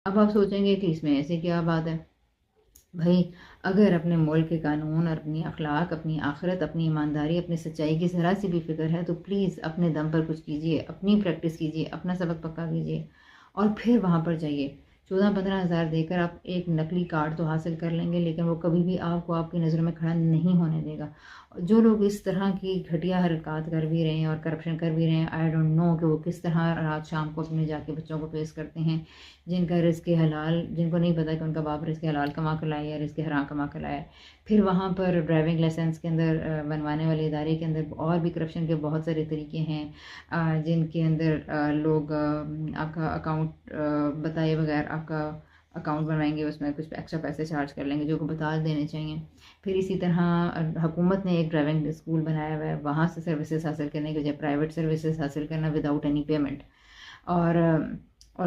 اب آپ سوچیں گے کہ اس میں ایسے کیا بات ہے؟ بھائی اگر اپنے ملک کے قانون اور اپنی اخلاق، اپنی آخرت، اپنی ایمانداری، اپنی سچائی کی ذرا سی بھی فکر ہے تو پلیز اپنے دم پر کچھ کیجئے، اپنی پریکٹس کیجئے، اپنا سبق پکا کیجئے اور پھر وہاں پر جائیے۔ 14-15 ہزار دے کر آپ ایک نقلی کارڈ تو حاصل کر لیں گے، لیکن وہ کبھی بھی آپ کو آپ کی نظروں میں کھڑا نہیں ہونے دے گا۔ جو لوگ اس طرح کی گھٹیا حرکات کر بھی رہے ہیں اور کرپشن کر بھی رہے ہیں، آئی ڈونٹ نو کہ وہ کس طرح رات شام کو اپنے جا کے بچوں کو فیس کرتے ہیں، جن کا رزق حلال، جن کو نہیں پتا کہ ان کا باپ رزق حلال کما کر لایا یا رزق حرام کما کر لایا ہے۔ پھر وہاں پر ڈرائیونگ لائسنس کے اندر بنوانے والے ادارے کے اندر اور بھی کرپشن کے بہت سارے طریقے ہیں، جن کے اندر لوگ آپ کا اکاؤنٹ بتائے بغیر آپ کا اکاؤنٹ بنوائیں گے، اس میں کچھ ایکسٹرا پیسے چارج کر لیں گے جو کو بتا دینے چاہیے۔ پھر اسی طرح حکومت نے ایک ڈرائیونگ اسکول بنایا ہوا ہے، وہاں سے سروسز حاصل کرنے کے بجائے پرائیویٹ سروسز حاصل کرنا وداؤٹ اینی پیمنٹ اور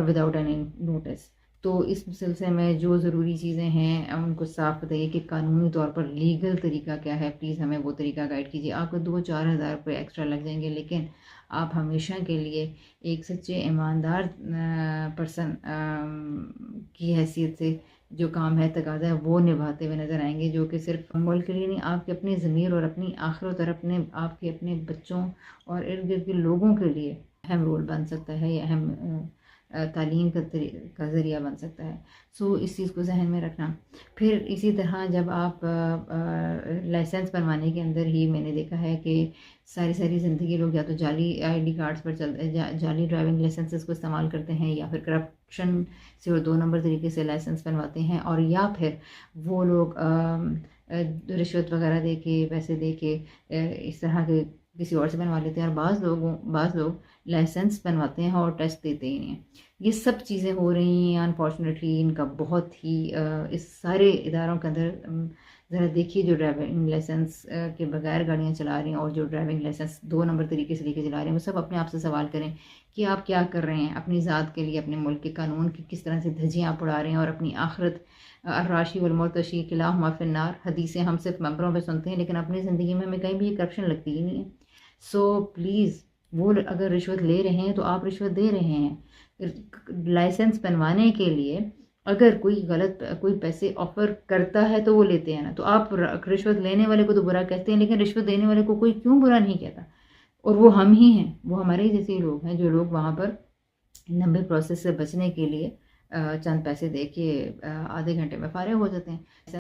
وداؤٹ اینی نوٹس۔ تو اس سلسلے میں جو ضروری چیزیں ہیں ان کو صاف بتائیے کہ قانونی طور پر لیگل طریقہ کیا ہے، پلیز ہمیں وہ طریقہ گائیڈ کیجیے۔ آپ کو 2-4 ہزار روپے ایکسٹرا لگ جائیں گے، لیکن آپ ہمیشہ کے لیے ایک سچے ایماندار پرسن کی حیثیت سے جو کام ہے، تقاضا ہے، وہ نبھاتے ہوئے نظر آئیں گے، جو کہ صرف ملک کے لیے نہیں، آپ کے اپنے ضمیر اور اپنی آخرت اور آپ کے اپنے بچوں اور ارد گرد کے لوگوں کے لیے اہم رول بن سکتا ہے، یا اہم تعلیم کا ذریعہ بن سکتا ہے۔ سو اس چیز کو ذہن میں رکھنا۔ پھر اسی طرح جب آپ لائسنس بنوانے کے اندر ہی میں نے دیکھا ہے کہ ساری زندگی لوگ یا تو جعلی آئی ڈی کارڈز پر جعلی ڈرائیونگ لائسنسز کو استعمال کرتے ہیں، یا پھر کرپشن سے اور 2 نمبر طریقے سے لائسنس بنواتے ہیں، اور یا پھر وہ لوگ رشوت وغیرہ دے کے، پیسے دے کے اس طرح کے کسی اور سے بنوا لیتے ہیں، اور بعض لوگ لائسنس بنواتے ہیں اور ٹیسٹ دیتے ہی نہیں ہیں۔ یہ سب چیزیں ہو رہی ہیں انفارچونیٹلی، ان کا بہت ہی اس سارے اداروں کے اندر ذرا دیکھیے جو ڈرائیونگ لائسنس کے بغیر گاڑیاں چلا رہی ہیں اور جو ڈرائیونگ لائسنس 2 نمبر طریقے سے لے کے چلا رہے ہیں، وہ سب اپنے آپ سے سوال کریں کہ آپ کیا کر رہے ہیں اپنی ذات کے لیے، اپنے ملک کے قانون کی کس طرح سے دھجیاں آپ اڑا رہے ہیں، اور اپنی آخرت الراشی والمرتشی کلاہما فی النار حدیثیں ہم صرف ممبروں پہ سنتے ہیں، لیکن اپنی زندگی میں ہمیں کہیں بھی یہ کرپشن لگتی ہی نہیں ہے۔ سو پلیز، وہ اگر رشوت لے رہے ہیں تو آپ رشوت دے رہے ہیں۔ لائسنس بنوانے کے لیے اگر کوئی پیسے آفر کرتا ہے تو وہ لیتے ہیں نا، تو آپ رشوت لینے والے کو تو برا کہتے ہیں، لیکن رشوت دینے والے کو کوئی کیوں برا نہیں کہتا؟ اور وہ ہم ہی ہیں، وہ ہمارے جیسے لوگ ہیں جو لوگ وہاں پر لمبے پروسیس سے بچنے کے لیے چند پیسے دے کے آدھے گھنٹے میں فارغ ہو جاتے ہیں۔